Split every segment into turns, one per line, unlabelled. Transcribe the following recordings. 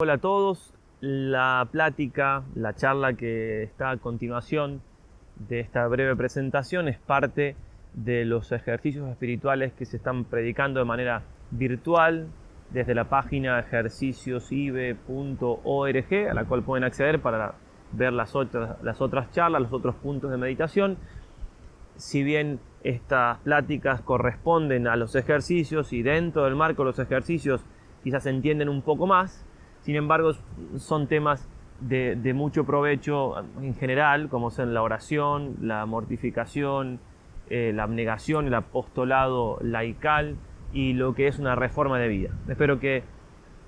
Hola a todos, la plática, la charla que está a continuación de esta breve presentación es parte de los ejercicios espirituales que se están predicando de manera virtual desde la página ejerciciosive.org, a la cual pueden acceder para ver las otras charlas, los otros puntos de meditación. Si bien estas pláticas corresponden a los ejercicios y dentro del marco de los ejercicios quizás se entienden un poco más, sin embargo son temas de mucho provecho en general, como son la oración, la mortificación, la abnegación, el apostolado laical y lo que es una reforma de vida. Espero que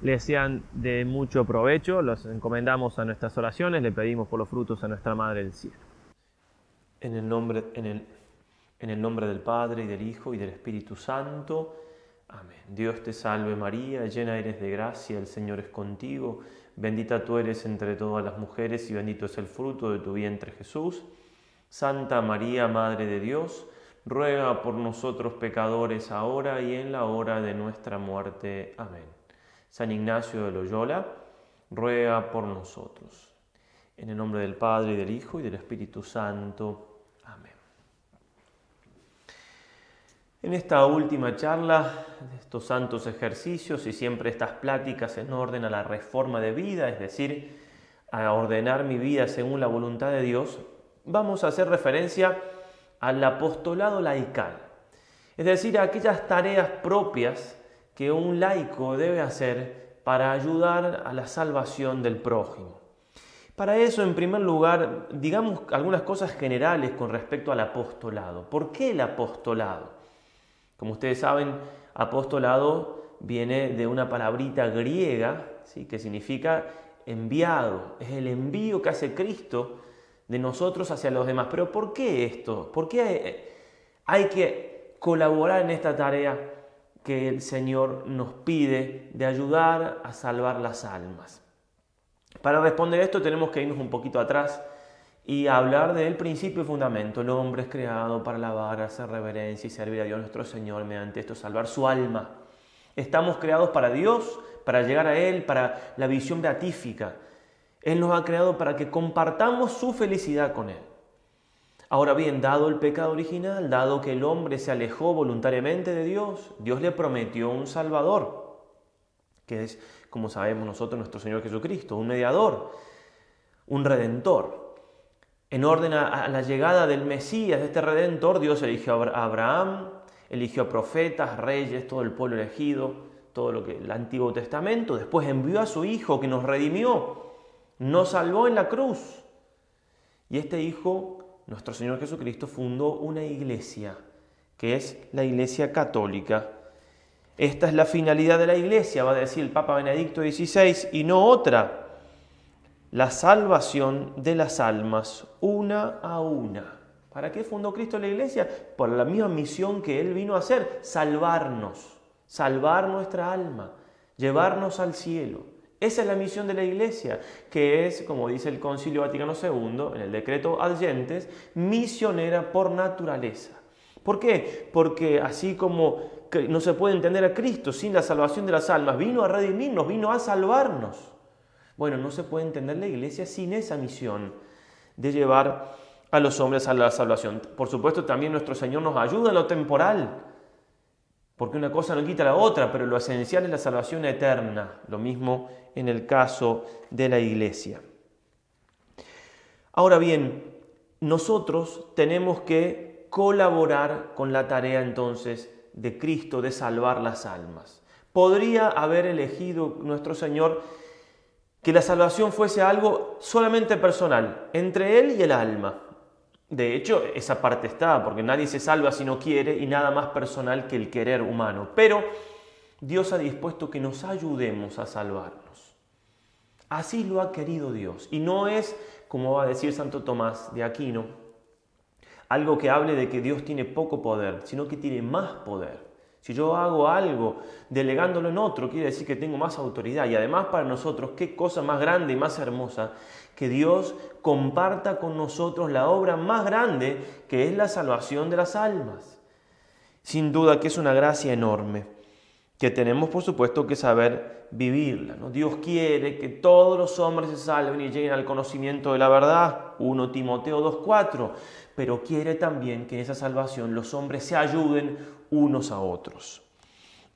les sean de mucho provecho, los encomendamos a nuestras oraciones, le pedimos por los frutos a nuestra Madre del Cielo. En el nombre del Padre, y del Hijo, y del Espíritu Santo. Amén. Dios te salve María, llena eres de gracia, el Señor es contigo. Bendita tú eres entre todas las mujeres, y bendito es el fruto de tu vientre Jesús. Santa María, Madre de Dios, ruega por nosotros pecadores, ahora y en la hora de nuestra muerte. Amén. San Ignacio de Loyola, ruega por nosotros. En el nombre del Padre, y del Hijo, y del Espíritu Santo. Amén. En esta última charla de estos santos ejercicios y siempre estas pláticas en orden a la reforma de vida, es decir, a ordenar mi vida según la voluntad de Dios, vamos a hacer referencia al apostolado laical, es decir, a aquellas tareas propias que un laico debe hacer para ayudar a la salvación del prójimo. Para eso, en primer lugar, digamos algunas cosas generales con respecto al apostolado. ¿Por qué el apostolado? Como ustedes saben, apostolado viene de una palabrita griega, ¿sí?, que significa enviado. Es el envío que hace Cristo de nosotros hacia los demás. Pero ¿por qué esto? ¿Por qué hay que colaborar en esta tarea que el Señor nos pide de ayudar a salvar las almas? Para responder esto tenemos que irnos un poquito atrás y hablar del principio y fundamento. El hombre es creado para alabar, hacer reverencia y servir a Dios nuestro Señor, mediante esto salvar su alma. Estamos creados para Dios, para llegar a Él, para la visión beatífica. Él nos ha creado para que compartamos su felicidad con Él. Ahora bien, dado el pecado original, dado que el hombre se alejó voluntariamente de Dios, Dios le prometió un Salvador, que es, como sabemos nosotros, nuestro Señor Jesucristo, un mediador, un redentor. En orden a la llegada del Mesías, de este Redentor, Dios eligió a Abraham, eligió a profetas, reyes, todo el pueblo elegido, todo lo que el Antiguo Testamento. Después envió a su Hijo que nos redimió, nos salvó en la cruz. Y este Hijo, nuestro Señor Jesucristo, fundó una iglesia, que es la Iglesia Católica. Esta es la finalidad de la iglesia, va a decir el Papa Benedicto XVI, y no otra. La salvación de las almas, una a una. ¿Para qué fundó Cristo la iglesia? Por la misma misión que Él vino a hacer, salvarnos, salvar nuestra alma, llevarnos al cielo. Esa es la misión de la iglesia, que es, como dice el Concilio Vaticano II, en el decreto Ad Gentes, misionera por naturaleza. ¿Por qué? Porque así como no se puede entender a Cristo sin la salvación de las almas, vino a redimirnos, vino a salvarnos. Bueno, no se puede entender la iglesia sin esa misión de llevar a los hombres a la salvación. Por supuesto, también nuestro Señor nos ayuda en lo temporal, porque una cosa no quita la otra, pero lo esencial es la salvación eterna. Lo mismo en el caso de la iglesia. Ahora bien, nosotros tenemos que colaborar con la tarea entonces de Cristo de salvar las almas. Podría haber elegido nuestro Señor que la salvación fuese algo solamente personal, entre Él y el alma. De hecho, esa parte está, porque nadie se salva si no quiere y nada más personal que el querer humano. Pero Dios ha dispuesto que nos ayudemos a salvarnos. Así lo ha querido Dios. Y no es, como va a decir Santo Tomás de Aquino, algo que hable de que Dios tiene poco poder, sino que tiene más poder. Si yo hago algo delegándolo en otro, quiere decir que tengo más autoridad. Y además para nosotros, qué cosa más grande y más hermosa que Dios comparta con nosotros la obra más grande, que es la salvación de las almas. Sin duda que es una gracia enorme. que tenemos por supuesto que saber vivirla, ¿no? Dios quiere que todos los hombres se salven y lleguen al conocimiento de la verdad, 1 Timoteo 2:4, pero quiere también que en esa salvación los hombres se ayuden unos a otros.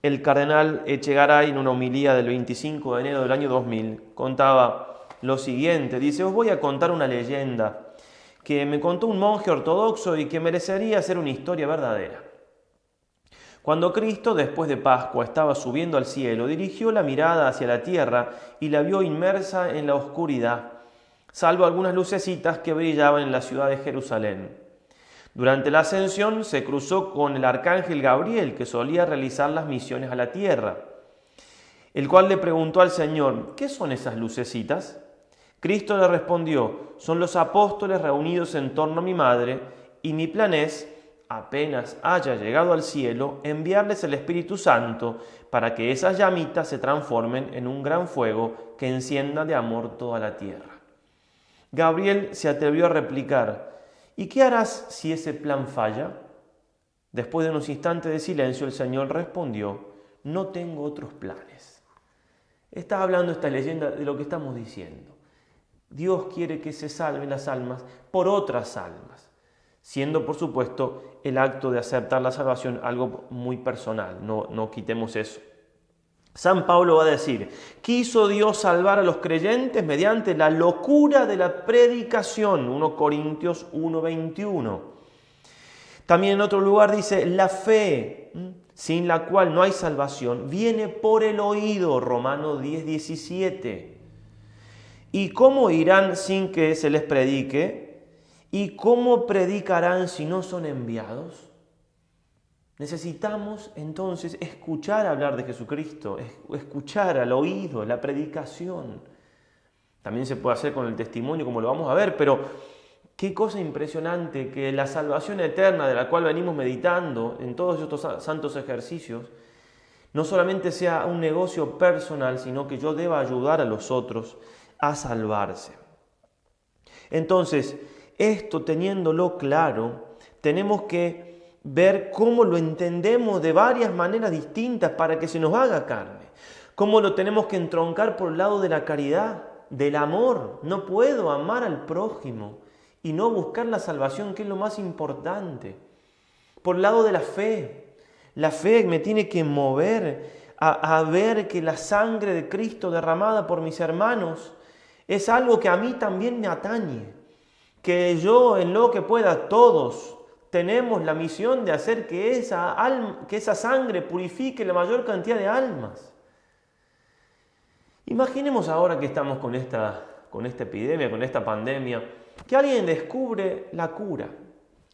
El cardenal Echegaray, en una homilía del 25 de enero del año 2000, contaba lo siguiente, dice: os voy a contar una leyenda que me contó un monje ortodoxo y que merecería ser una historia verdadera. Cuando Cristo, después de Pascua, estaba subiendo al cielo, dirigió la mirada hacia la tierra y la vio inmersa en la oscuridad, salvo algunas lucecitas que brillaban en la ciudad de Jerusalén. Durante la ascensión se cruzó con el arcángel Gabriel, que solía realizar las misiones a la tierra, el cual le preguntó al Señor: ¿qué son esas lucecitas? Cristo le respondió: son los apóstoles reunidos en torno a mi madre, y mi plan es, apenas haya llegado al cielo, enviarles el Espíritu Santo para que esas llamitas se transformen en un gran fuego que encienda de amor toda la tierra. Gabriel se atrevió a replicar: ¿y qué harás si ese plan falla? Después de unos instantes de silencio, el Señor respondió: no tengo otros planes. Está hablando esta leyenda de lo que estamos diciendo. Dios quiere que se salven las almas por otras almas, siendo por supuesto el acto de aceptar la salvación algo muy personal, no quitemos eso. San Pablo va a decir: quiso Dios salvar a los creyentes mediante la locura de la predicación, 1 Corintios 1:21. También en otro lugar dice: la fe, sin la cual no hay salvación, viene por el oído, Romanos 10:17. ¿Y cómo irán sin que se les predique? ¿Y cómo predicarán si no son enviados? Necesitamos entonces escuchar hablar de Jesucristo, escuchar al oído, la predicación. También se puede hacer con el testimonio, como lo vamos a ver, pero qué cosa impresionante que la salvación eterna de la cual venimos meditando en todos estos santos ejercicios no solamente sea un negocio personal, sino que yo deba ayudar a los otros a salvarse. Entonces, esto teniéndolo claro, tenemos que ver cómo lo entendemos de varias maneras distintas para que se nos haga carne. Cómo lo tenemos que entroncar por el lado de la caridad, del amor. No puedo amar al prójimo y no buscar la salvación, que es lo más importante. Por el lado de la fe. La fe me tiene que mover a ver que la sangre de Cristo derramada por mis hermanos es algo que a mí también me atañe. Que yo, en lo que pueda, todos tenemos la misión de hacer que esa sangre purifique la mayor cantidad de almas. Imaginemos ahora que estamos con esta epidemia, con esta pandemia, que alguien descubre la cura,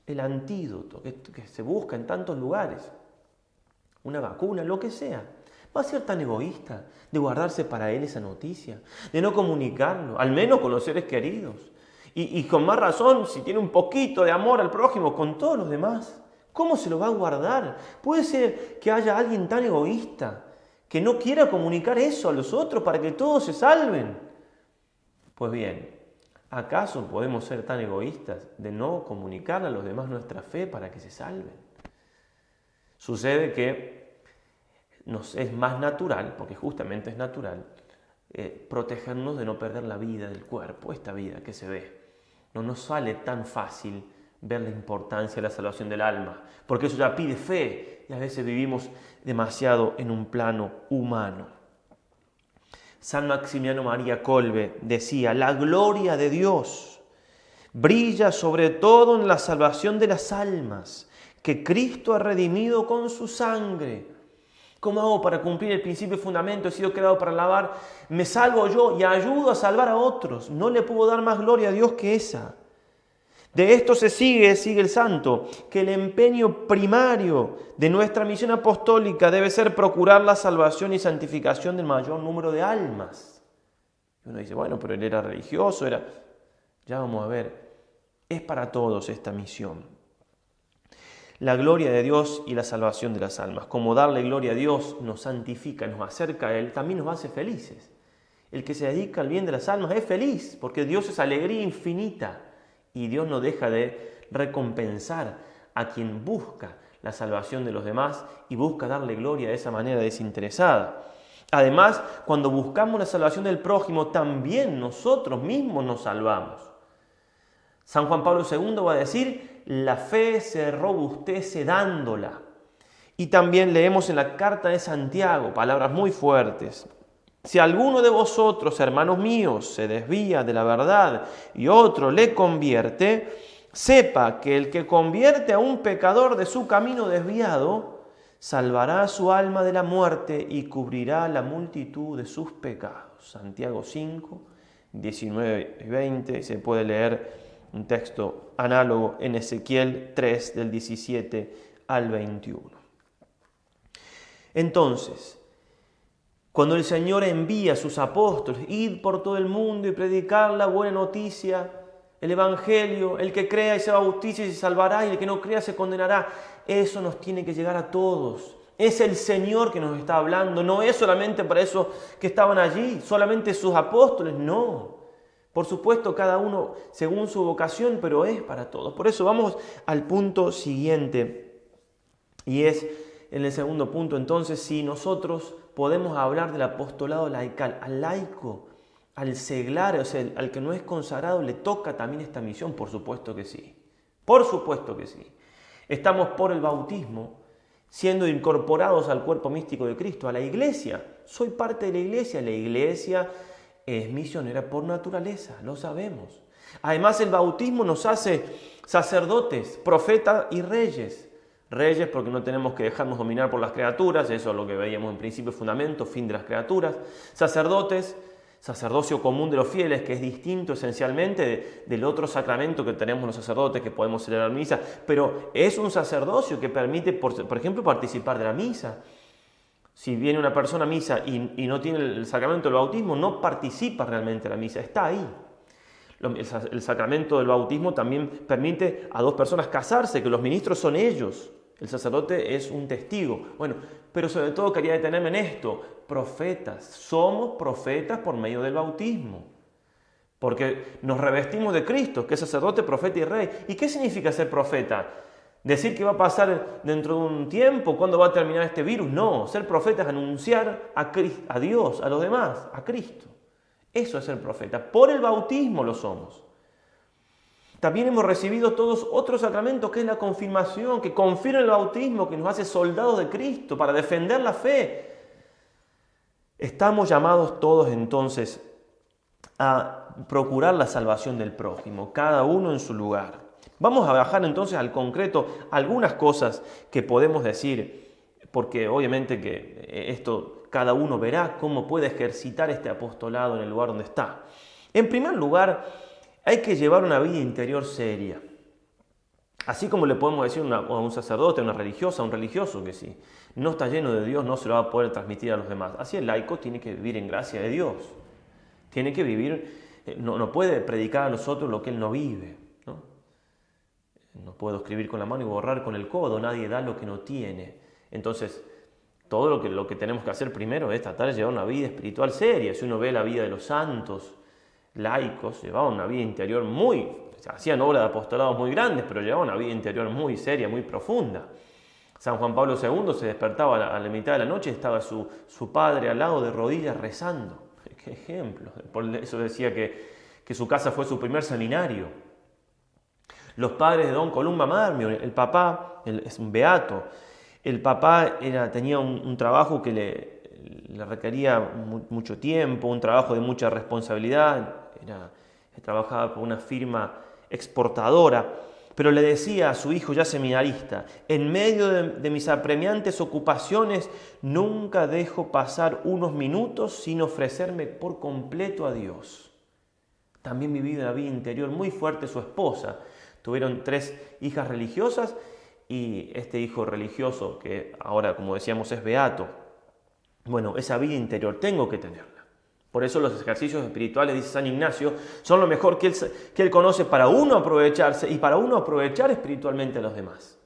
el antídoto que se busca en tantos lugares, una vacuna, lo que sea. ¿Va a ser tan egoísta de guardarse para él esa noticia, de no comunicarlo, al menos con los seres queridos? Y con más razón, si tiene un poquito de amor al prójimo, con todos los demás. ¿Cómo se lo va a guardar? Puede ser que haya alguien tan egoísta que no quiera comunicar eso a los otros para que todos se salven. Pues bien, ¿acaso podemos ser tan egoístas de no comunicar a los demás nuestra fe para que se salven? Sucede que nos es más natural, porque justamente es natural, protegernos de no perder la vida del cuerpo, esta vida que se ve. No nos sale tan fácil ver la importancia de la salvación del alma, porque eso ya pide fe y a veces vivimos demasiado en un plano humano. San Maximiano María Kolbe decía: la gloria de Dios brilla sobre todo en la salvación de las almas que Cristo ha redimido con su sangre. ¿Cómo hago para cumplir el principio y fundamento? He sido creado para alabar. Me salvo yo y ayudo a salvar a otros. No le puedo dar más gloria a Dios que esa. De esto sigue el santo, que el empeño primario de nuestra misión apostólica debe ser procurar la salvación y santificación del mayor número de almas. Y uno dice, bueno, pero él era religioso, Ya vamos a ver, es para todos esta misión. La gloria de Dios y la salvación de las almas. Como darle gloria a Dios nos santifica, nos acerca a Él, también nos hace felices. El que se dedica al bien de las almas es feliz, porque Dios es alegría infinita y Dios no deja de recompensar a quien busca la salvación de los demás y busca darle gloria de esa manera desinteresada. Además, cuando buscamos la salvación del prójimo, también nosotros mismos nos salvamos. San Juan Pablo II va a decir, la fe se robustece dándola. Y también leemos en la carta de Santiago, palabras muy fuertes. Si alguno de vosotros, hermanos míos, se desvía de la verdad y otro le convierte, sepa que el que convierte a un pecador de su camino desviado, salvará su alma de la muerte y cubrirá la multitud de sus pecados. Santiago 5, 19 y 20, se puede leer un texto análogo en Ezequiel 3, del 17 al 21. Entonces, cuando el Señor envía a sus apóstoles, id por todo el mundo y predicar la buena noticia, el Evangelio, el que crea y se bautice se salvará y el que no crea se condenará. Eso nos tiene que llegar a todos. Es el Señor que nos está hablando, no es solamente para esos que estaban allí, solamente sus apóstoles, no. Por supuesto, cada uno según su vocación, pero es para todos. Por eso vamos al punto siguiente, y es en el segundo punto, entonces, si nosotros podemos hablar del apostolado laical, al laico, al seglar, o sea, al que no es consagrado, le toca también esta misión, por supuesto que sí. Por supuesto que sí. Estamos por el bautismo siendo incorporados al cuerpo místico de Cristo, a la iglesia. Soy parte de la iglesia. La iglesia es misionera por naturaleza, lo sabemos. Además, el bautismo nos hace sacerdotes, profetas y reyes. Reyes porque no tenemos que dejarnos dominar por las criaturas, eso es lo que veíamos en principio, fundamento, fin de las criaturas. Sacerdotes, sacerdocio común de los fieles, que es distinto esencialmente del otro sacramento que tenemos los sacerdotes, que podemos celebrar misa, pero es un sacerdocio que permite, por ejemplo, participar de la misa. Si viene una persona a misa y no tiene el sacramento del bautismo, no participa realmente de la misa, está ahí. El sacramento del bautismo también permite a dos personas casarse, que los ministros son ellos. El sacerdote es un testigo. Bueno, pero sobre todo quería detenerme en esto. Profetas. Somos profetas por medio del bautismo. Porque nos revestimos de Cristo, que es sacerdote, profeta y rey. ¿Y qué significa ser profeta? ¿Decir que va a pasar dentro de un tiempo? ¿Cuándo va a terminar este virus? No. Ser profeta es anunciar a Dios, a los demás, a Cristo. Eso es ser profeta. Por el bautismo lo somos. También hemos recibido todos otros sacramentos, que es la confirmación, que confirma el bautismo, que nos hace soldados de Cristo para defender la fe. Estamos llamados todos entonces a procurar la salvación del prójimo, cada uno en su lugar. Vamos a bajar entonces al concreto algunas cosas que podemos decir, porque obviamente que esto cada uno verá cómo puede ejercitar este apostolado en el lugar donde está. En primer lugar, hay que llevar una vida interior seria. Así como le podemos decir a un sacerdote, a una religiosa, a un religioso que si no está lleno de Dios no se lo va a poder transmitir a los demás. Así el laico tiene que vivir en gracia de Dios. Tiene que vivir, no puede predicar a los otros lo que él no vive. No puedo escribir con la mano y borrar con el codo. Nadie da lo que no tiene. Entonces, todo lo que tenemos que hacer primero es tratar de llevar una vida espiritual seria. Si uno ve la vida de los santos laicos, llevaban una vida interior hacían obras de apostolados muy grandes, pero llevaban una vida interior muy seria, muy profunda. San Juan Pablo II se despertaba a la mitad de la noche y estaba su padre al lado de rodillas rezando. ¡Qué ejemplo! Por eso decía que su casa fue su primer seminario. Los padres de Don Columba Marmio, el papá es un beato. El papá tenía un trabajo que le requería mucho tiempo, un trabajo de mucha responsabilidad. Trabajaba por una firma exportadora, pero le decía a su hijo ya seminarista: en medio de mis apremiantes ocupaciones nunca dejo pasar unos minutos sin ofrecerme por completo a Dios. También vivió una vida interior muy fuerte su esposa. Tuvieron 3 hijas religiosas y este hijo religioso, que ahora, como decíamos, es beato. Bueno, esa vida interior tengo que tenerla. Por eso los ejercicios espirituales, dice San Ignacio, son lo mejor que él conoce para uno aprovecharse y para uno aprovechar espiritualmente a los demás.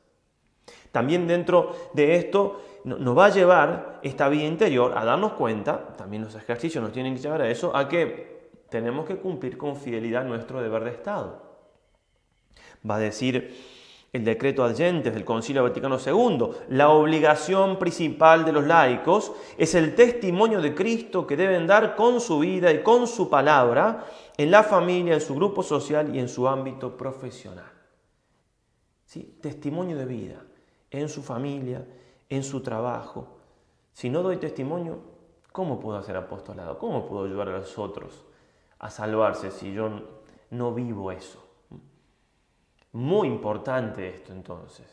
También dentro de esto nos va a llevar esta vida interior a darnos cuenta, también los ejercicios nos tienen que llevar a eso, a que tenemos que cumplir con fidelidad nuestro deber de Estado. Va a decir el decreto ad gentes del Concilio Vaticano II. La obligación principal de los laicos es el testimonio de Cristo que deben dar con su vida y con su palabra en la familia, en su grupo social y en su ámbito profesional. ¿Sí? Testimonio de vida en su familia, en su trabajo. Si no doy testimonio, ¿cómo puedo hacer apostolado? ¿Cómo puedo ayudar a los otros a salvarse si yo no vivo eso? Muy importante esto entonces.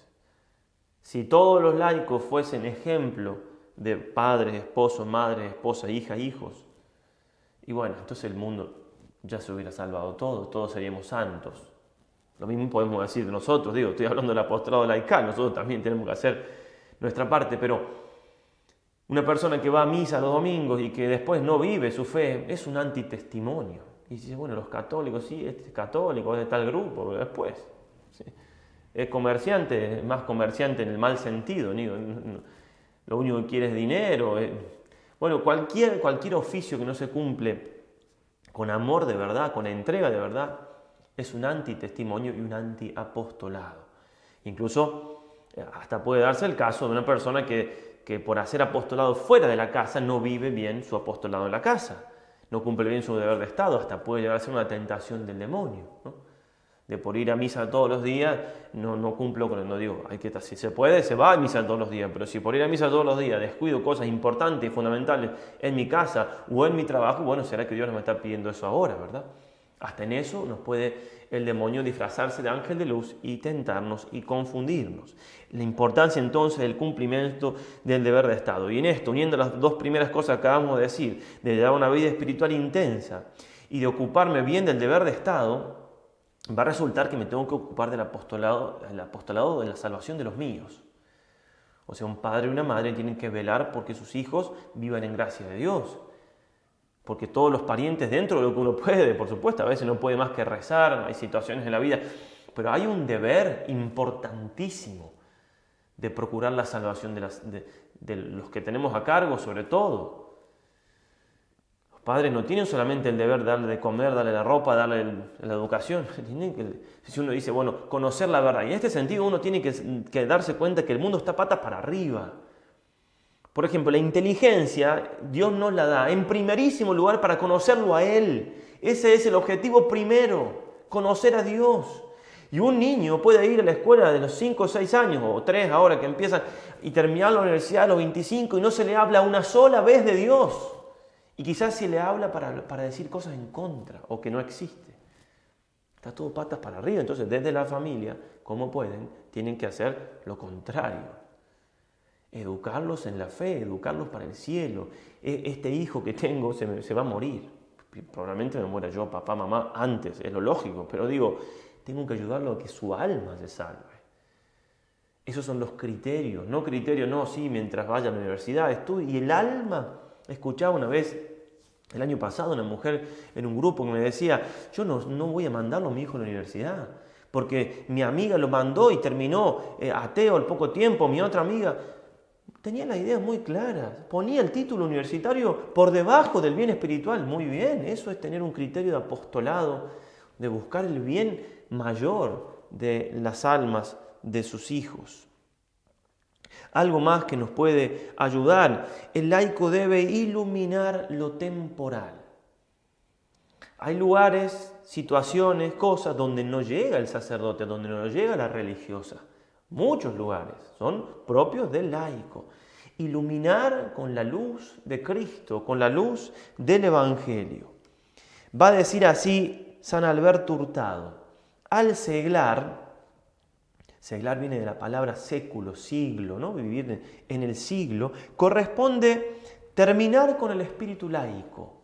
Si todos los laicos fuesen ejemplo de padres, esposos, madres, esposa, hija, hijos, y bueno, entonces el mundo ya se hubiera salvado todos seríamos santos. Lo mismo podemos decir de nosotros, estoy hablando del apostolado laical, nosotros también tenemos que hacer nuestra parte, pero una persona que va a misa los domingos y que después no vive su fe es un antitestimonio. Y dice, bueno, los católicos, sí, este es católico, es de tal grupo, pero después... ¿sí? Es comerciante, más comerciante en el mal sentido, lo único que quiere es dinero. Bueno, cualquier oficio que no se cumple con amor de verdad, con entrega de verdad, es un antitestimonio y un antiapostolado. Incluso hasta puede darse el caso de una persona que por hacer apostolado fuera de la casa no vive bien su apostolado en la casa, no cumple bien su deber de Estado, hasta puede llegar a ser una tentación del demonio, ¿no? De por ir a misa todos los días, no cumplo con no digo, si se puede, se va a misa todos los días, pero si por ir a misa todos los días descuido cosas importantes y fundamentales en mi casa o en mi trabajo, bueno, será que Dios no me está pidiendo eso ahora, ¿verdad? Hasta en eso nos puede el demonio disfrazarse de ángel de luz y tentarnos y confundirnos. La importancia entonces del cumplimiento del deber de Estado. Y en esto, uniendo las dos primeras cosas que acabamos de decir, de llevar una vida espiritual intensa y de ocuparme bien del deber de Estado, va a resultar que me tengo que ocupar del apostolado, el apostolado de la salvación de los míos. O sea, un padre y una madre tienen que velar porque sus hijos vivan en gracia de Dios. Porque todos los parientes, dentro de lo que uno puede, por supuesto, a veces no puede más que rezar, hay situaciones en la vida, pero hay un deber importantísimo de procurar la salvación de los que tenemos a cargo, sobre todo. Los padres no tienen solamente el deber de darle de comer, darle la ropa, darle la educación. Tienen que, si uno dice, bueno, conocer la verdad. Y en este sentido uno tiene que darse cuenta que el mundo está patas para arriba. Por ejemplo, la inteligencia Dios nos la da en primerísimo lugar para conocerlo a Él. Ese es el objetivo primero, conocer a Dios. Y un niño puede ir a la escuela de los 5 o 6 años, o 3 ahora que empiezan, y terminar la universidad a los 25 y no se le habla una sola vez de Dios. Y quizás se le habla para decir cosas en contra o que no existe. Está todo patas para arriba. Entonces, desde la familia, como pueden, tienen que hacer lo contrario. Educarlos en la fe, educarlos para el cielo. Este hijo que tengo se va a morir. Probablemente me muera yo, papá, mamá, antes, es lo lógico. Pero digo, tengo que ayudarlo a que su alma se salve. Esos son los criterios. No criterios, no, sí, mientras vaya a la universidad, estudie. Y el alma, escuchaba una vez, el año pasado, una mujer en un grupo que me decía, yo no voy a mandarlo a mi hijo a la universidad. Porque mi amiga lo mandó y terminó ateo al poco tiempo, mi otra amiga... Tenía las ideas muy claras, ponía el título universitario por debajo del bien espiritual. Muy bien, eso es tener un criterio de apostolado, de buscar el bien mayor de las almas de sus hijos. Algo más que nos puede ayudar, el laico debe iluminar lo temporal. Hay lugares, situaciones, cosas donde no llega el sacerdote, donde no llega la religiosa. Muchos lugares son propios del laico. Iluminar con la luz de Cristo, con la luz del Evangelio. Va a decir así San Alberto Hurtado, al seglar viene de la palabra século, siglo, ¿no? Vivir en el siglo, corresponde terminar con el espíritu laico.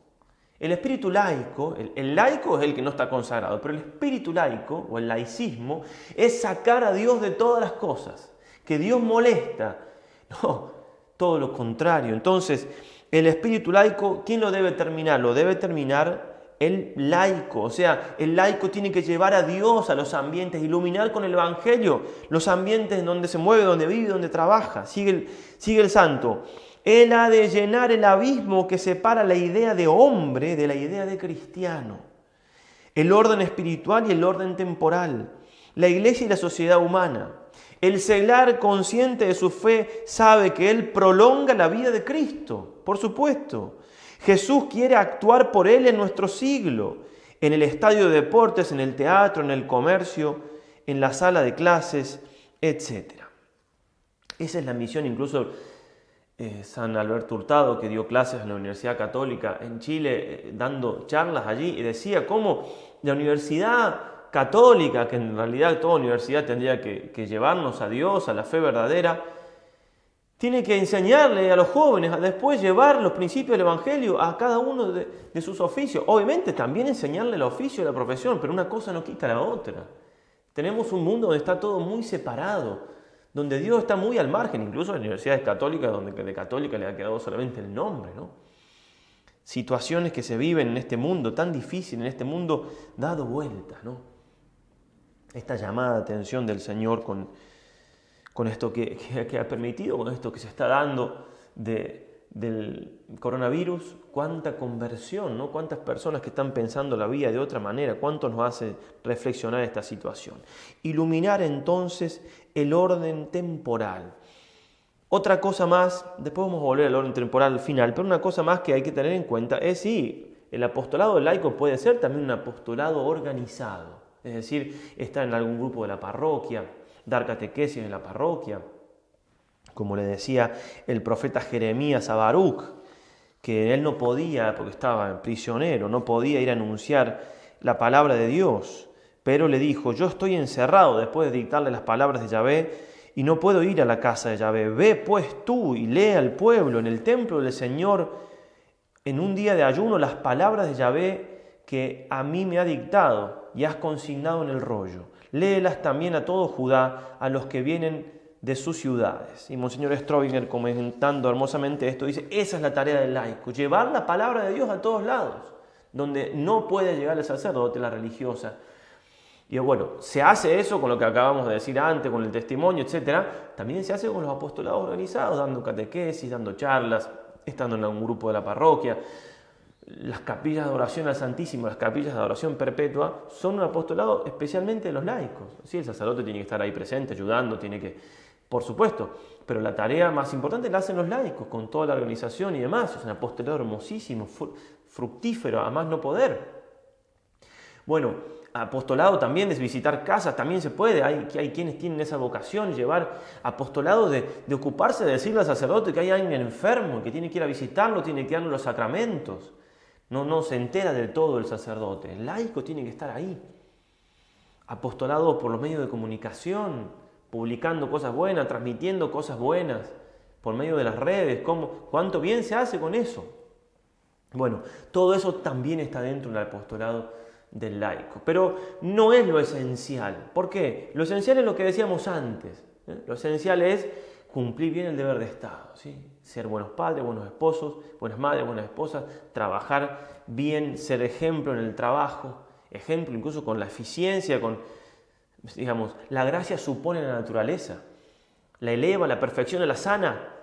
El espíritu laico, el laico es el que no está consagrado, pero el espíritu laico o el laicismo es sacar a Dios de todas las cosas, que Dios molesta. No, todo lo contrario. Entonces, el espíritu laico, ¿quién lo debe terminar? Lo debe terminar el laico. O sea, el laico tiene que llevar a Dios a los ambientes, iluminar con el Evangelio los ambientes en donde se mueve, donde vive, donde trabaja. Sigue el santo. Él ha de llenar el abismo que separa la idea de hombre de la idea de cristiano. El orden espiritual y el orden temporal. la iglesia y la sociedad humana. El seglar consciente de su fe sabe que él prolonga la vida de Cristo, por supuesto. Jesús quiere actuar por él en nuestro siglo, en el estadio de deportes, en el teatro, en el comercio, en la sala de clases, etc. Esa es la misión, incluso San Alberto Hurtado, que dio clases en la Universidad Católica en Chile, dando charlas allí, y decía cómo la Universidad Católica, que en realidad toda universidad tendría que llevarnos a Dios, a la fe verdadera, tiene que enseñarle a los jóvenes a después llevar los principios del Evangelio a cada uno de sus oficios. Obviamente también enseñarle el oficio de la profesión, pero una cosa no quita la otra. Tenemos un mundo donde está todo muy separado, donde Dios está muy al margen, incluso en universidades católicas, donde de católica le ha quedado solamente el nombre, ¿no? Situaciones que se viven en este mundo tan difícil, en este mundo dado vuelta, ¿no? Esta llamada de atención del Señor con esto que ha permitido, con esto que se está dando del coronavirus, cuánta conversión, ¿no? Cuántas personas que están pensando la vida de otra manera, cuánto nos hace reflexionar esta situación. Iluminar entonces el orden temporal. Otra cosa más, después vamos a volver al orden temporal al final, pero una cosa más que hay que tener en cuenta es si el apostolado laico puede ser también un apostolado organizado, es decir, estar en algún grupo de la parroquia, dar catequesis en la parroquia, como le decía el profeta Jeremías a Baruch, que él no podía, porque estaba prisionero, no podía ir a anunciar la palabra de Dios, pero le dijo: yo estoy encerrado después de dictarle las palabras de Yahvé y no puedo ir a la casa de Yahvé. Ve pues tú y lee al pueblo en el templo del Señor en un día de ayuno las palabras de Yahvé que a mí me ha dictado y has consignado en el rollo. Léelas también a todo Judá, a los que vienen de sus ciudades. Y Monseñor Ströbinger, comentando hermosamente esto, dice: esa es la tarea del laico, llevar la palabra de Dios a todos lados, donde no puede llegar el sacerdote, la religiosa. Y bueno, se hace eso con lo que acabamos de decir antes, con el testimonio, etc. También se hace con los apostolados organizados, dando catequesis, dando charlas, estando en algún grupo de la parroquia. Las capillas de adoración al Santísimo, las capillas de adoración perpetua, son un apostolado especialmente de los laicos. Sí, el sacerdote tiene que estar ahí presente, ayudando, tiene que, por supuesto, pero la tarea más importante la hacen los laicos, con toda la organización y demás. Es un apostolado hermosísimo, fructífero, a más no poder. Bueno, apostolado también es visitar casas, también se puede, hay quienes tienen esa vocación, llevar apostolado de ocuparse de decirle al sacerdote que hay alguien enfermo, que tiene que ir a visitarlo, tiene que darle los sacramentos. No se entera del todo el sacerdote, el laico tiene que estar ahí. Apostolado por los medios de comunicación, publicando cosas buenas, transmitiendo cosas buenas, por medio de las redes, cuánto bien se hace con eso. Bueno, todo eso también está dentro del apostolado del laico, pero no es lo esencial. ¿Por qué? Lo esencial es lo que decíamos antes, ¿eh? Lo esencial es cumplir bien el deber de Estado, ¿sí? Ser buenos padres, buenos esposos, buenas madres, buenas esposas, trabajar bien, ser ejemplo en el trabajo, ejemplo incluso con la eficiencia, con, digamos, la gracia supone la naturaleza, la eleva, la perfección la sana,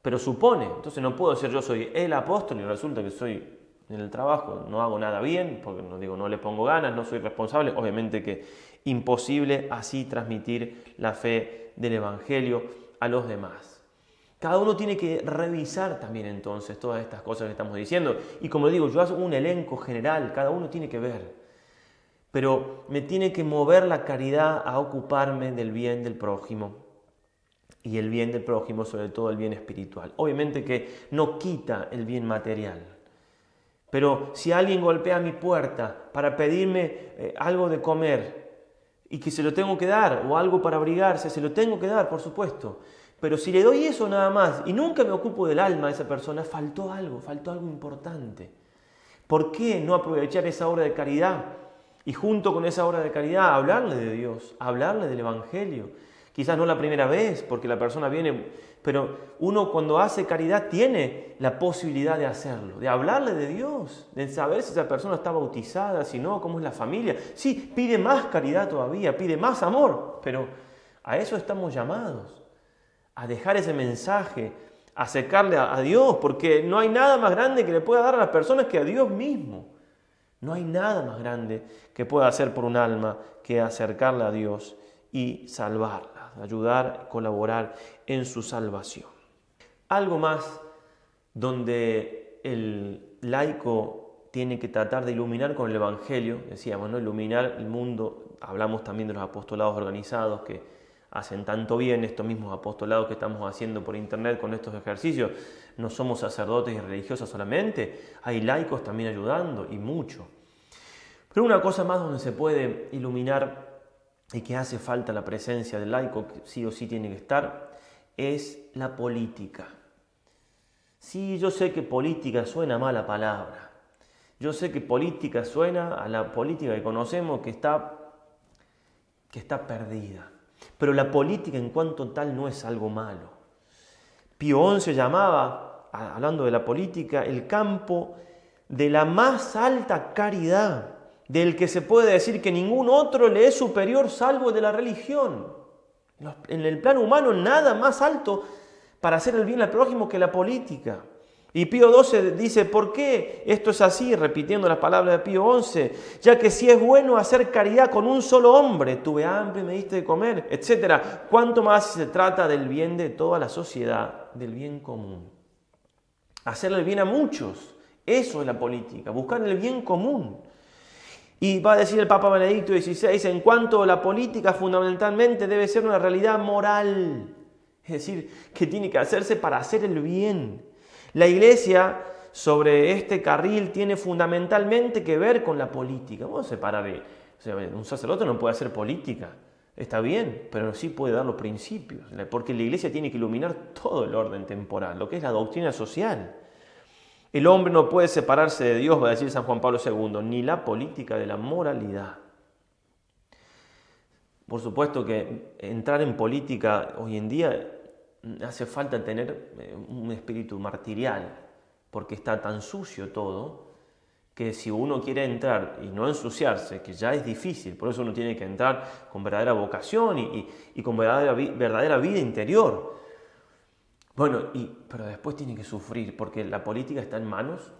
pero supone. Entonces no puedo decir yo soy el apóstol y resulta que soy en el trabajo, no hago nada bien, porque no le pongo ganas, no soy responsable. Obviamente que imposible así transmitir la fe del Evangelio a los demás. Cada uno tiene que revisar también entonces todas estas cosas que estamos diciendo. Y como digo, yo hago un elenco general, cada uno tiene que ver. Pero me tiene que mover la caridad a ocuparme del bien del prójimo. Y el bien del prójimo, sobre todo el bien espiritual. Obviamente que no quita el bien material. Pero si alguien golpea mi puerta para pedirme algo de comer y que se lo tengo que dar, o algo para abrigarse, se lo tengo que dar, por supuesto. Pero si le doy eso nada más y nunca me ocupo del alma de esa persona, faltó algo importante. ¿Por qué no aprovechar esa obra de caridad? Y junto con esa obra de caridad hablarle de Dios, hablarle del Evangelio. Quizás no la primera vez, porque la persona viene, pero uno cuando hace caridad tiene la posibilidad de hacerlo, de hablarle de Dios, de saber si esa persona está bautizada, si no, cómo es la familia. Sí, pide más caridad todavía, pide más amor, pero a eso estamos llamados, a dejar ese mensaje, a acercarle a Dios, porque no hay nada más grande que le pueda dar a las personas que a Dios mismo. No hay nada más grande que pueda hacer por un alma que acercarla a Dios y salvarla, ayudar, colaborar en su salvación. Algo más donde el laico tiene que tratar de iluminar con el Evangelio, decíamos, ¿no? Iluminar el mundo. Hablamos también de los apostolados organizados que hacen tanto bien, estos mismos apostolados que estamos haciendo por internet con estos ejercicios. No somos sacerdotes y religiosas solamente, hay laicos también ayudando y mucho. Pero una cosa más donde se puede iluminar y que hace falta la presencia del laico, que sí o sí tiene que estar, es la política. Sí, yo sé que política suena a mala palabra. Yo sé que política suena a la política que conocemos que está perdida. Pero la política en cuanto tal no es algo malo. Pío XI llamaba, hablando de la política, el campo de la más alta caridad, del que se puede decir que ningún otro le es superior salvo el de la religión. En el plano humano nada más alto para hacer el bien al prójimo que la política. Y Pío XII dice, ¿por qué esto es así? Repitiendo las palabras de Pío XI, ya que si es bueno hacer caridad con un solo hombre, tuve hambre y me diste de comer, etc. ¿Cuánto más se trata del bien de toda la sociedad, del bien común? Hacerle el bien a muchos, eso es la política, buscar el bien común. Y va a decir el Papa Benedicto XVI, en cuanto a la política fundamentalmente debe ser una realidad moral, es decir, que tiene que hacerse para hacer el bien. La Iglesia sobre este carril tiene fundamentalmente que ver con la política. Vamos a separar, un sacerdote no puede hacer política, está bien, pero sí puede dar los principios, porque la Iglesia tiene que iluminar todo el orden temporal, lo que es la doctrina social. El hombre no puede separarse de Dios, va a decir San Juan Pablo II, ni la política de la moralidad. Por supuesto que entrar en política hoy en día hace falta tener un espíritu martirial, porque está tan sucio todo, que si uno quiere entrar y no ensuciarse, que ya es difícil, por eso uno tiene que entrar con verdadera vocación y con verdadera vida interior. Bueno, pero después tiene que sufrir, porque la política está en manos.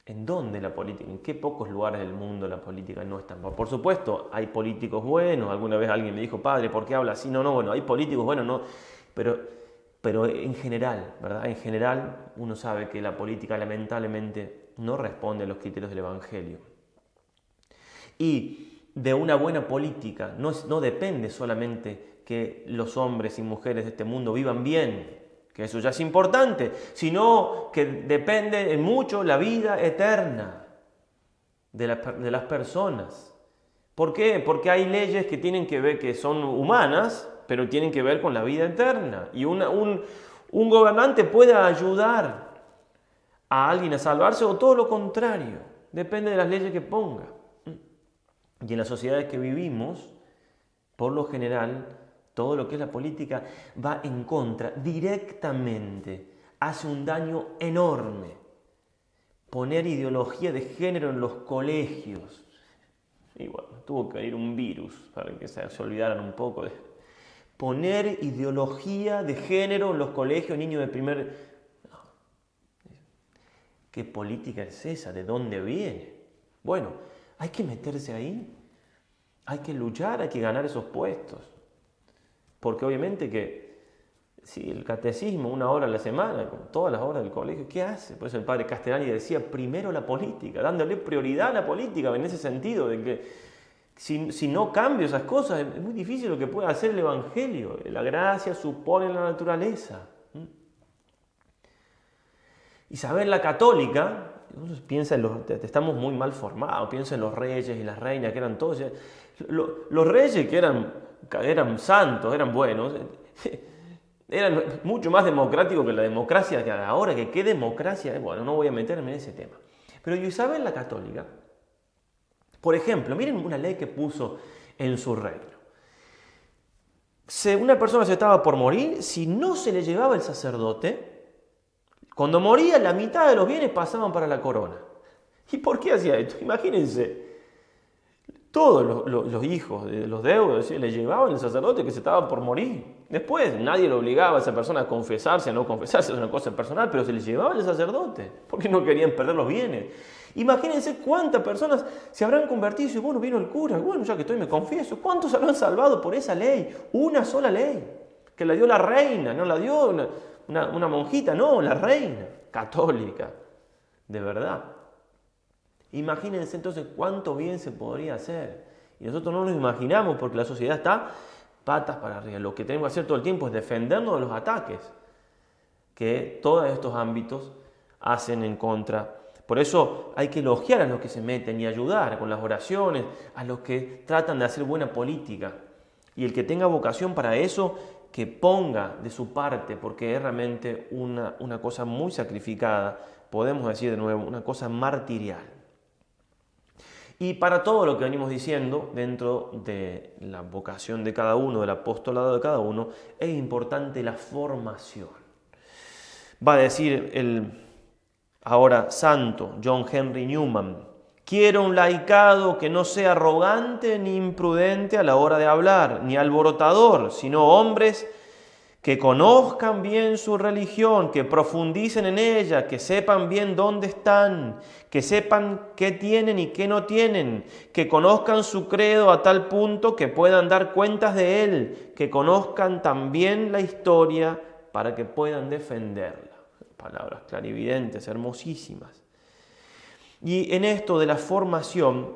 ¿En dónde la política? ¿En qué pocos lugares del mundo la política no está? Por supuesto, hay políticos buenos. Alguna vez alguien me dijo, padre, ¿por qué habla así? No, bueno, hay políticos buenos, no. Pero en general, ¿verdad? En general, uno sabe que la política lamentablemente no responde a los criterios del Evangelio. Y de una buena política no depende solamente que los hombres y mujeres de este mundo vivan bien, que eso ya es importante, sino que depende en mucho la vida eterna de las personas. ¿Por qué? Porque hay leyes que tienen que ver, que son humanas, pero tienen que ver con la vida eterna. Y un gobernante puede ayudar a alguien a salvarse o todo lo contrario, depende de las leyes que ponga. Y en las sociedades que vivimos, por lo general, todo lo que es la política va en contra, directamente, hace un daño enorme. Poner ideología de género en los colegios. Y bueno, tuvo que ir un virus para que se olvidaran un poco de poner ideología de género en los colegios, niños de primer... No. ¿Qué política es esa? ¿De dónde viene? Bueno, hay que meterse ahí, hay que luchar, hay que ganar esos puestos. Porque obviamente que si el catecismo 1 hora a la semana, con todas las horas del colegio, ¿qué hace? Por eso el padre Castellani decía, primero la política, dándole prioridad a la política, en ese sentido, de que si no cambio esas cosas, es muy difícil lo que puede hacer el Evangelio. La gracia supone la naturaleza. Isabel la Católica, piensa estamos muy mal formados, piensa en los reyes y las reinas, que eran todos... Los reyes que eran santos, eran buenos, eran mucho más democráticos que la democracia que ahora, que qué democracia, bueno, no voy a meterme en ese tema. Pero Isabel la Católica, por ejemplo, miren una ley que puso en su reino. Si una persona se estaba por morir, si no se le llevaba el sacerdote, cuando moría la mitad de los bienes pasaban para la corona. ¿Y por qué hacía esto? Imagínense. Todos los hijos de los deudos le llevaban el sacerdote que se estaba por morir. Después nadie lo obligaba a esa persona a confesarse, a no confesarse, es una cosa personal, pero se le llevaba el sacerdote porque no querían perder los bienes. Imagínense cuántas personas se habrán convertido y dicen, bueno, vino el cura, bueno, ya que estoy me confieso. ¿Cuántos se habrán salvado por esa ley? Una sola ley, que la dio la reina, no la dio una monjita, no, la reina católica, de verdad. Imagínense entonces cuánto bien se podría hacer. Y nosotros no nos imaginamos porque la sociedad está patas para arriba. Lo que tenemos que hacer todo el tiempo es defendernos de los ataques que todos estos ámbitos hacen en contra. Por eso hay que elogiar a los que se meten y ayudar con las oraciones, a los que tratan de hacer buena política. Y el que tenga vocación para eso, que ponga de su parte, porque es realmente una cosa muy sacrificada, podemos decir de nuevo, una cosa martirial. Y para todo lo que venimos diciendo, dentro de la vocación de cada uno, del apostolado de cada uno, es importante la formación. Va a decir el ahora santo John Henry Newman: quiero un laicado que no sea arrogante ni imprudente a la hora de hablar, ni alborotador, sino hombres que conozcan bien su religión, que profundicen en ella, que sepan bien dónde están, que sepan qué tienen y qué no tienen, que conozcan su credo a tal punto que puedan dar cuentas de él, que conozcan también la historia para que puedan defenderla. Palabras clarividentes, hermosísimas. Y en esto de la formación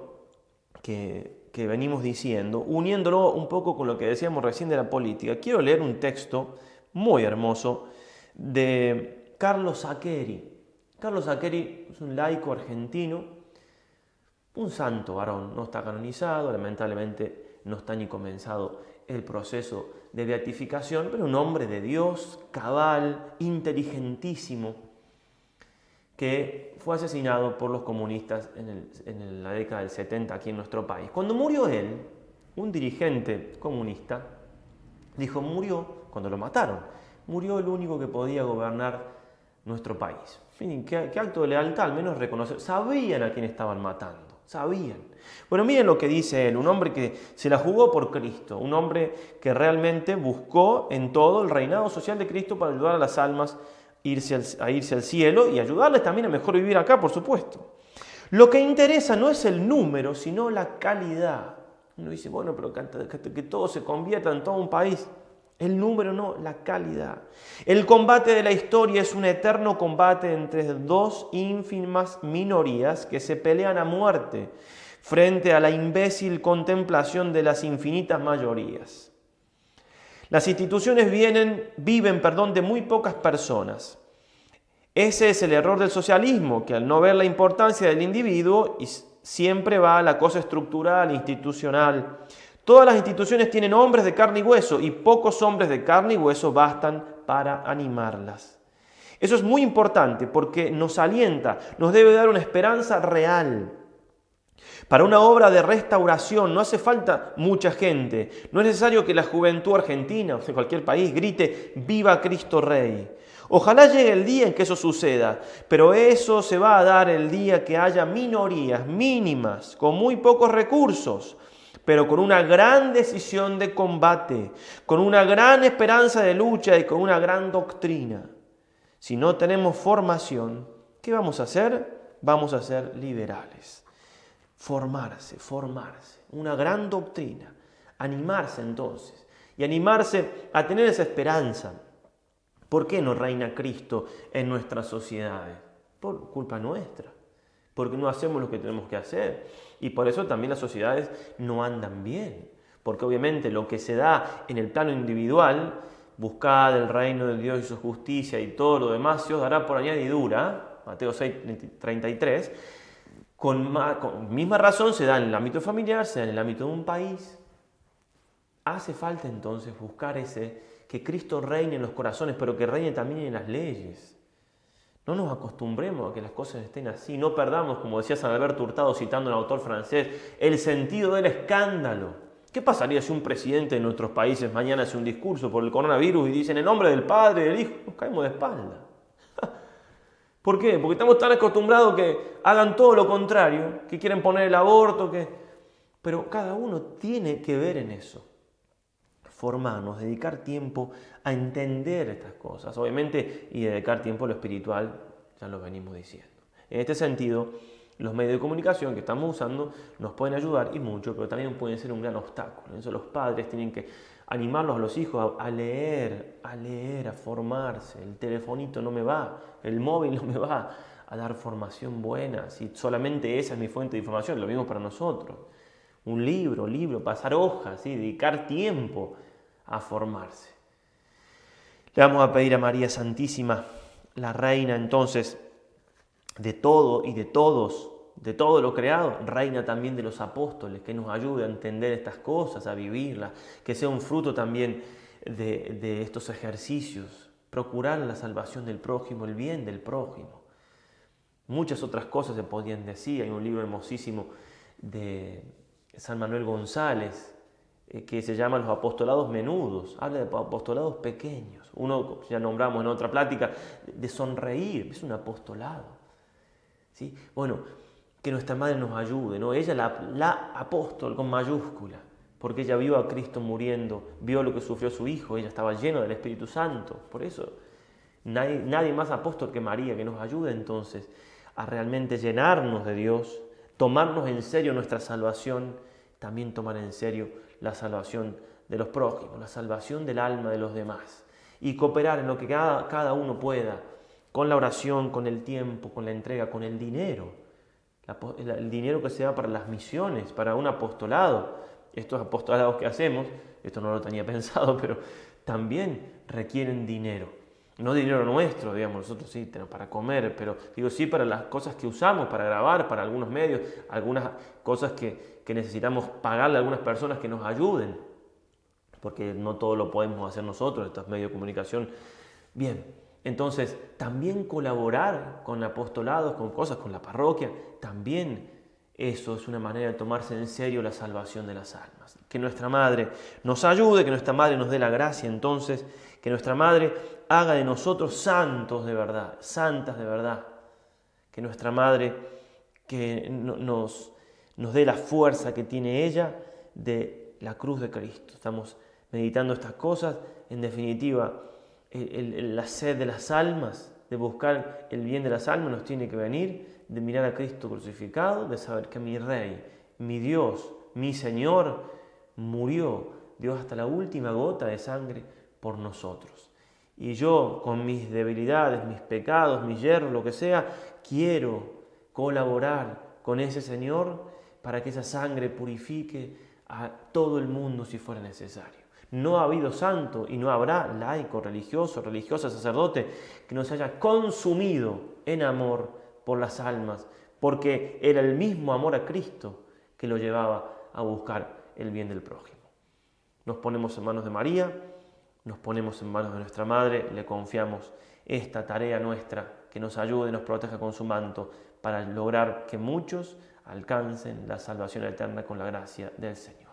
que venimos diciendo, uniéndolo un poco con lo que decíamos recién de la política, quiero leer un texto muy hermoso de Carlos Saccheri. Carlos Saccheri es un laico argentino, un santo varón, no está canonizado, lamentablemente no está ni comenzado el proceso de beatificación, pero un hombre de Dios, cabal, inteligentísimo, que fue asesinado por los comunistas en la década del 70 aquí en nuestro país. Cuando murió él, un dirigente comunista dijo, cuando lo mataron, murió el único que podía gobernar nuestro país. Miren, qué acto de lealtad, al menos reconocer. Sabían a quién estaban matando, sabían. Bueno, miren lo que dice él, un hombre que se la jugó por Cristo, un hombre que realmente buscó en todo el reinado social de Cristo para ayudar a las almas a irse al cielo y ayudarles también a mejor vivir acá, por supuesto. Lo que interesa no es el número, sino la calidad. Uno dice, bueno, pero que todo se convierta en todo un país. El número no, la calidad. El combate de la historia es un eterno combate entre dos ínfimas minorías que se pelean a muerte frente a la imbécil contemplación de las infinitas mayorías. Las instituciones viven de muy pocas personas. Ese es el error del socialismo, que al no ver la importancia del individuo siempre va a la cosa estructural, institucional. Todas las instituciones tienen hombres de carne y hueso y pocos hombres de carne y hueso bastan para animarlas. Eso es muy importante porque nos alienta, nos debe dar una esperanza real. Para una obra de restauración no hace falta mucha gente. No es necesario que la juventud argentina o de cualquier país grite ¡Viva Cristo Rey! Ojalá llegue el día en que eso suceda, pero eso se va a dar el día que haya minorías mínimas, con muy pocos recursos, pero con una gran decisión de combate, con una gran esperanza de lucha y con una gran doctrina. Si no tenemos formación, ¿qué vamos a hacer? Vamos a ser liberales. Formarse, una gran doctrina, animarse entonces y animarse a tener esa esperanza. ¿Por qué no reina Cristo en nuestras sociedades? Por culpa nuestra, porque no hacemos lo que tenemos que hacer y por eso también las sociedades no andan bien, porque obviamente lo que se da en el plano individual, buscad el reino de Dios y su justicia y todo lo demás se os dará por añadidura, Mateo 6:33, con misma razón se da en el ámbito familiar, se da en el ámbito de un país. Hace falta entonces buscar que Cristo reine en los corazones, pero que reine también en las leyes. No nos acostumbremos a que las cosas estén así, no perdamos, como decía San Alberto Hurtado citando a un autor francés, el sentido del escándalo. ¿Qué pasaría si un presidente de nuestros países mañana hace un discurso por el coronavirus y dice en el nombre del Padre y del Hijo? Nos caemos de espalda. ¿Por qué? Porque estamos tan acostumbrados que hagan todo lo contrario, que quieren poner el aborto, pero cada uno tiene que ver en eso. Formarnos, dedicar tiempo a entender estas cosas, obviamente, y dedicar tiempo a lo espiritual, ya lo venimos diciendo. En este sentido, Los medios de comunicación que estamos usando nos pueden ayudar y mucho, pero también pueden ser un gran obstáculo. Eso los padres tienen que animarlos a los hijos a leer, a formarse. El telefonito no me va, el móvil no me va a dar formación buena, si solamente esa es mi fuente de información. Lo mismo para nosotros. Un libro, pasar hojas, ¿sí? Dedicar tiempo a formarse. Le vamos a pedir a María Santísima, la Reina entonces de todo y de todos, de todo lo creado, Reina también de los apóstoles, que nos ayude a entender estas cosas, a vivirlas, que sea un fruto también de estos ejercicios, procurar la salvación del prójimo, el bien del prójimo. Muchas otras cosas se podían decir. Hay un libro hermosísimo de San Manuel González que se llama Los apostolados menudos. Habla de apostolados pequeños. Uno, ya nombramos en otra plática, de sonreír. Es un apostolado, ¿sí? Bueno, que nuestra Madre nos ayude, ¿no? Ella, la apóstol con mayúscula, porque ella vio a Cristo muriendo, vio lo que sufrió su Hijo, ella estaba llena del Espíritu Santo. Por eso, nadie más apóstol que María, que nos ayude entonces a realmente llenarnos de Dios, tomarnos en serio nuestra salvación, también tomar en serio la salvación de los prójimos, la salvación del alma de los demás, y cooperar en lo que cada uno pueda, con la oración, con el tiempo, con la entrega, con el dinero, el dinero que se da para las misiones, para un apostolado. Estos apostolados que hacemos, esto no lo tenía pensado, pero también requieren dinero. No dinero nuestro, digamos, nosotros sí tenemos para comer, pero digo sí para las cosas que usamos, para grabar, para algunos medios, algunas cosas que necesitamos pagarle a algunas personas que nos ayuden, porque no todo lo podemos hacer nosotros, estos medios de comunicación. Bien, entonces también colaborar con apostolados, con cosas, con la parroquia, también eso es una manera de tomarse en serio la salvación de las almas. Que nuestra Madre nos ayude, que nuestra Madre nos dé la gracia entonces, que nuestra Madre haga de nosotros santos de verdad, santas de verdad. Que nuestra Madre nos dé la fuerza que tiene ella de la cruz de Cristo. Estamos meditando estas cosas, en definitiva, la sed de las almas, de buscar el bien de las almas nos tiene que venir de mirar a Cristo crucificado, de saber que mi Rey, mi Dios, mi Señor, murió, dio hasta la última gota de sangre por nosotros. Y yo, con mis debilidades, mis pecados, mis yerros, lo que sea, quiero colaborar con ese Señor para que esa sangre purifique a todo el mundo si fuera necesario. No ha habido santo y no habrá laico, religioso, religiosa, sacerdote que no se haya consumido en amor por las almas, porque era el mismo amor a Cristo que lo llevaba a buscar el bien del prójimo. Nos ponemos en manos de María, nos ponemos en manos de nuestra Madre, le confiamos esta tarea nuestra, que nos ayude y nos proteja con su manto para lograr que muchos alcancen la salvación eterna con la gracia del Señor.